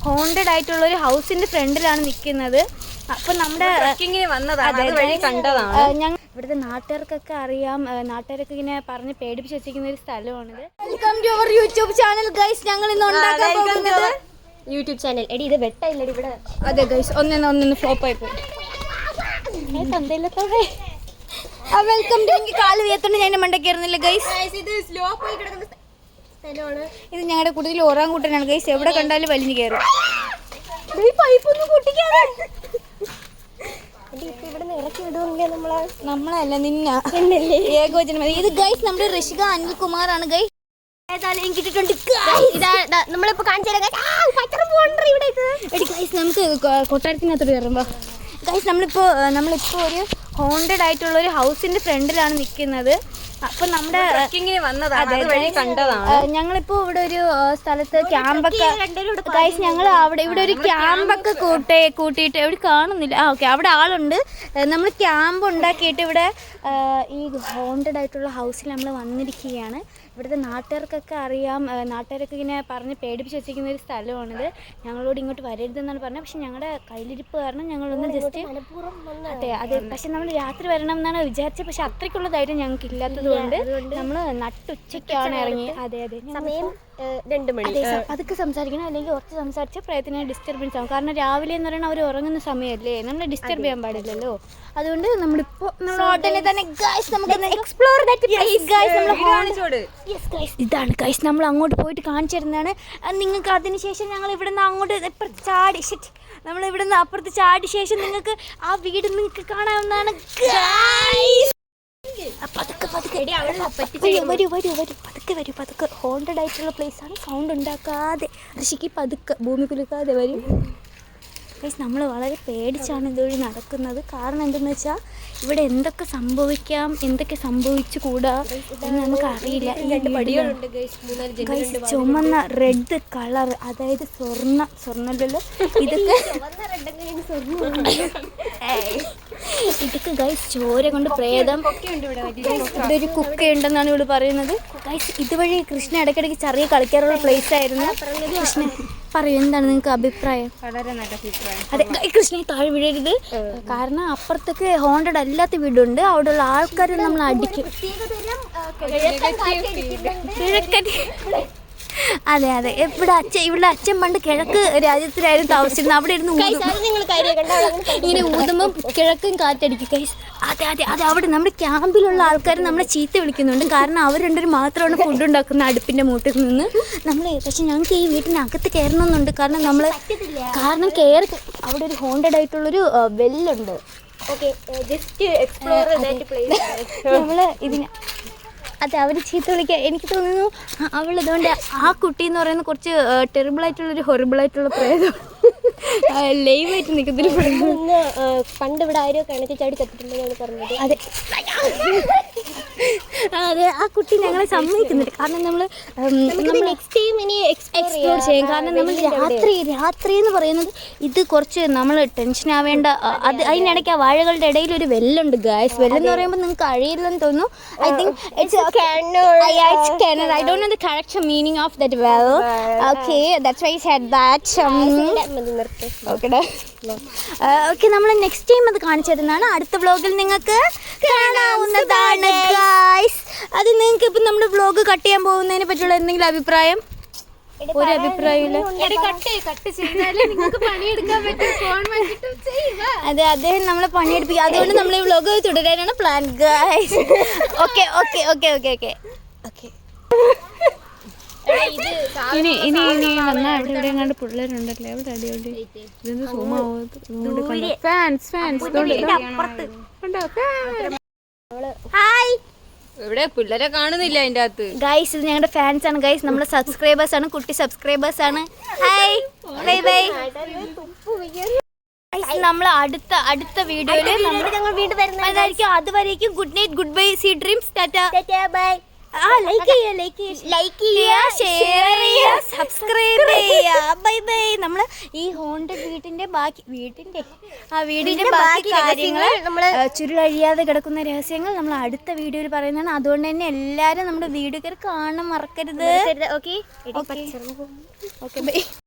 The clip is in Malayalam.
ഹോണ്ടഡ് ആയിട്ടുള്ള ഒരു ഹൗസിന്റെ ഫ്രണ്ടിലാണ് നിൽക്കുന്നത്. അപ്പൊ നമ്മുടെ ഞങ്ങൾ ഇവിടുത്തെ നാട്ടുകാർക്കൊക്കെ അറിയാം, നാട്ടുകാരൊക്കെ ഇങ്ങനെ പറഞ്ഞ് പേടിപ്പിച്ച് വെച്ചിരിക്കുന്ന ഒരു സ്ഥലമാണിത്. Welcome to our YouTube channel guys. ഞങ്ങൾ ഇന്ന് ഉണ്ടാക്കാൻ പോകുന്നത് യൂട്യൂബ് ചാനൽ. എടി ഇത് വെട്ടയില്ലടി ഇവിടെ. അതെ ഗൈസ്, ഒന്നൊന്ന് ഫ്ലോപ്പ് ആയി പോയി. Welcome to. എനിക്ക് കാല് വീയത്തോണ്ട് ഞാൻ മണ്ട കയറുന്നില്ല ഗൈസ്. ഇത് ഞങ്ങളുടെ കൂടുതൽ ഓറാങ്കൂട്ടനാണ് ഗൈസ്. എവിടെ കണ്ടാലും വലിഞ്ഞു കയറും. പൈപ്പൊന്നും പൊട്ടിക്കാതെ നമ്മളല്ല നിന്ന ഏകോചനം. ഇത് ഗൈസ് നമ്മുടെ ഋഷിക അനിൽകുമാറാണ് ഗൈസ്. നമ്മളിപ്പോ നമുക്ക് കൊട്ടാരത്തിനകത്തോട്ട് കയറുമ്പോ ഗൈസ് നമ്മളിപ്പോ ഒരു ഹോണ്ടഡ് ആയിട്ടുള്ള ഒരു ഹൗസിന്റെ ഫ്രണ്ടിലാണ് നിൽക്കുന്നത്. അപ്പൊ നമ്മുടെ ഞങ്ങളിപ്പോ ഇവിടെ ഒരു സ്ഥലത്ത് ക്യാമ്പൊക്കെ ഗൈസ്, ഞങ്ങൾ ഇവിടെ ഒരു ക്യാമ്പൊക്കെ കൂട്ടിയിട്ട് എവിടെ കാണുന്നില്ല. ഓക്കെ, അവിടെ ആളുണ്ട്. നമ്മൾ ക്യാമ്പ് ഉണ്ടാക്കിയിട്ട് ഇവിടെ ഈ ഹോണ്ടഡ് ആയിട്ടുള്ള ഹൗസിൽ നമ്മൾ വന്നിരിക്കുകയാണ്. ഇവിടുത്തെ നാട്ടുകാർക്കൊക്കെ അറിയാം, നാട്ടുകാരൊക്കെ ഇങ്ങനെ പറഞ്ഞ് പേടിപ്പിച്ച് വെച്ചിരിക്കുന്ന ഒരു സ്ഥലമാണിത്. ഞങ്ങളോട് ഇങ്ങോട്ട് വരരുതെന്നാണ് പറഞ്ഞത്. പക്ഷെ ഞങ്ങളുടെ കയ്യിലിരിപ്പ് കാരണം ഞങ്ങളൊന്ന് ജസ്റ്റ് അതെ പക്ഷെ നമ്മൾ രാത്രി വരണം എന്നാണ് വിചാരിച്ചത്. പക്ഷെ അത്രയ്ക്കുള്ള ധൈര്യം ഞങ്ങൾക്ക് ഇല്ലാത്തത് കൊണ്ട് നമ്മൾ നട്ടുച്ചയ്ക്കാണ് ഇറങ്ങി. അതെ സമയം 2 മണി. അതൊക്കെ സംസാരിക്കണം, അല്ലെങ്കിൽ കുറച്ച് സംസാരിച്ച പ്രയത്നം ഡിസ്റ്റർബൻസ് ആവും. കാരണം രാവിലെ എന്ന് പറയുന്നത് അവർ ഉറങ്ങുന്ന സമയമല്ലേ, നമ്മൾ ഡിസ്റ്റർബ് ചെയ്യാൻ പാടില്ലല്ലോ. അതുകൊണ്ട് നമ്മളിപ്പോൾ ഇതാണ് ഗൈസ് നമ്മൾ അങ്ങോട്ട് പോയിട്ട് കാണിച്ചു തരുന്നതാണ് നിങ്ങൾക്ക്. അതിനുശേഷം ഞങ്ങൾ ഇവിടെ നിന്ന് അങ്ങോട്ട് നമ്മൾ ഇവിടെ നിന്ന് അപ്പുറത്ത് ചാടി ശേഷം നിങ്ങൾക്ക് ആ വീട് നിങ്ങൾക്ക് കാണാവുന്നതാണ്. പതുക്കെ ഹോണ്ടഡ് ആയിട്ടുള്ള പ്ലേസ് ആണ്. സൗണ്ട് ഉണ്ടാക്കാതെ ഋഷിക്ക് പതുക്കെ ഭൂമി കുലുക്കാതെ വരും ഗൈസ്. നമ്മൾ വളരെ പേടിച്ചാണ് ഇതുവഴി നടക്കുന്നത്. കാരണം എന്തെന്ന് വെച്ചാൽ ഇവിടെ എന്തൊക്കെ സംഭവിക്കാം, എന്തൊക്കെ സംഭവിച്ചു കൂടാ എന്ന് നമുക്ക് അറിയില്ല. ഗൈസ് ചുമന്ന റെഡ് കളർ, അതായത് സ്വർണ്ണല്ലോ ഇതൊക്കെ ഗൈസ് ചോര കൊണ്ട് പ്രേതം. ഇവിടെ ഒരു കുക്കയുണ്ടെന്നാണ് ഇവിടെ പറയുന്നത് ഗൈസ്. ഇതുവഴി കൃഷ്ണ ഇടയ്ക്കിടയ്ക്ക് ചെറിയ കളിക്കാറുള്ള പ്ലേസ് ആയിരുന്നു. കൃഷ്ണ പറയൂ, എന്താണ് നിങ്ങൾക്ക് അഭിപ്രായം? വളരെ നല്ല അഭിപ്രായം. അതെ, കൃഷ്ണനെ താഴെ വീഴരുത്. കാരണം അപ്പുറത്തൊക്കെ ഹോണ്ടഡ് അല്ലാത്ത വീടുണ്ട്, അവിടെയുള്ള ആൾക്കാർ നമ്മൾ അടിക്കും. അതെ ഇവിടെ അച്ഛൻ പണ്ട് കിഴക്ക് രാജ്യത്തിലായിരുന്നു താമസിച്ചിരുന്നത്. അവിടെ ഇരുന്ന് ഇങ്ങനെ ഊതുമ്പോൾ കിഴക്കും കാറ്റടിക്കും ഗൈസ്. അതെ അവിടെ നമ്മുടെ ക്യാമ്പിലുള്ള ആൾക്കാർ നമ്മളെ ചീത്ത വിളിക്കുന്നുണ്ട്. കാരണം അവർ രണ്ടുപേരും മാത്രമാണ് ഫുഡ് ഉണ്ടാക്കുന്ന അടുപ്പിൻ്റെ മൂട്ടിൽ നിന്ന്. പക്ഷെ ഞങ്ങൾക്ക് ഈ വീട്ടിനകത്ത് കയറണമെന്നുണ്ട്. കാരണം കയറി അവിടെ ഒരു ഹോണ്ടഡ് ആയിട്ടുള്ളൊരു വെല്ലുണ്ട്. നമ്മൾ ഇതിന് അതെ അവർ ചീത്ത വിളിക്കുക. എനിക്ക് തോന്നുന്നു അവളിതുകൊണ്ട് ആ കുട്ടി എന്ന് പറയുന്ന കുറച്ച് ടെറിബിളായിട്ടുള്ളൊരു ഹൊറിബിളായിട്ടുള്ള പ്രേതം ലൈവായിട്ട് നിൽക്കുന്നതിൽ പണ്ട് ഇവിടെ ആരോ കിണറ്റി ചാടി ചത്തിട്ടുണ്ടെന്നാണ് പറഞ്ഞത്. അതെ ആ കുട്ടി ഞങ്ങളെ സമ്മതിക്കുന്നുണ്ട്. കാരണം നമ്മൾ നെക്സ്റ്റ് ടൈം ഇനി എക്സ്പ്ലോർ ചെയ്യും. കാരണം നമ്മൾ രാത്രി എന്ന് പറയുന്നത് ഇത് കുറച്ച് നമ്മൾ ടെൻഷൻ ആവേണ്ട. അതിനിടയ്ക്ക് ആ വാഴകളുടെ ഇടയിൽ ഒരു വെല്ലുണ്ട് ഗായ്സ്. വെല്ലെന്ന് പറയുമ്പോൾ നിങ്ങൾക്ക് അറിയില്ലെന്ന് തോന്നുന്നു. I think it's canal. I don't know the correct meaning of that well. Okay, that's why I said that. Okay, നമ്മൾ നെക്സ്റ്റ് ടൈം അത് കാണിച്ചു തരുന്നതാണ്. അടുത്ത വ്ലോഗിൽ നിങ്ങൾക്ക് കാണാവുന്നതാണ് ഗൈസ്. അത് നിങ്ങൾക്ക് ഇപ്പം നമ്മുടെ വ്ലോഗ് കട്ട് ചെയ്യാൻ പോകുന്നതിനെ പറ്റിയുള്ള എന്തെങ്കിലും അഭിപ്രായം? ഒരു അഭിപ്രായമില്ല. അതെ, അദ്ദേഹം നമ്മളെ പണിയെടുപ്പിക്കും. അതുകൊണ്ട് നമ്മൾ ഈ വ്ലോഗ് തുടരാനാണ് പ്ലാൻ ഗൈസ്. ഓക്കെ ഇനി വന്നാൽ അവിടെ എങ്ങാണ്ട് പിള്ളേരുണ്ടല്ലേ, അവിടെ അടിപൊളി. ഇതൊന്ന് സൂമാവും. Fans hi. ഇവിടെ പിള്ളേരെ കാണുന്നില്ല അതിൻ്റെ അകത്ത് ഗൈസ്. ഇത് ഞങ്ങളുടെ ഫാൻസ് ആണ് ഗൈസ്, നമ്മുടെ സബ്സ്ക്രൈബേഴ്സ് ആണ്, കുട്ടി സബ്സ്ക്രൈബേഴ്സ് ആണ്. Hi bye. നമ്മൾ അടുത്ത വീഡിയോയിൽ വീണ്ടും അതുവരേക്കും good night, goodbye, sweet dreams, tata bye. Like ചെയ്യുക, ഷെയർ ചെയ്യുക, സബ്സ്ക്രൈബ് ചെയ്യുക. ബൈ. നമ്മൾ ഈ ഹോണ്ടഡ് വീടിന്റെ ബാക്കി കാര്യങ്ങൾ, ചുരുളഴിയാതെ കിടക്കുന്ന രഹസ്യങ്ങൾ നമ്മൾ അടുത്ത വീഡിയോയിൽ പറയുന്നതാണ്. അതുകൊണ്ട് തന്നെ എല്ലാവരും നമ്മുടെ വീഡിയോ കാണാൻ മറക്കരുത്. Okay bye.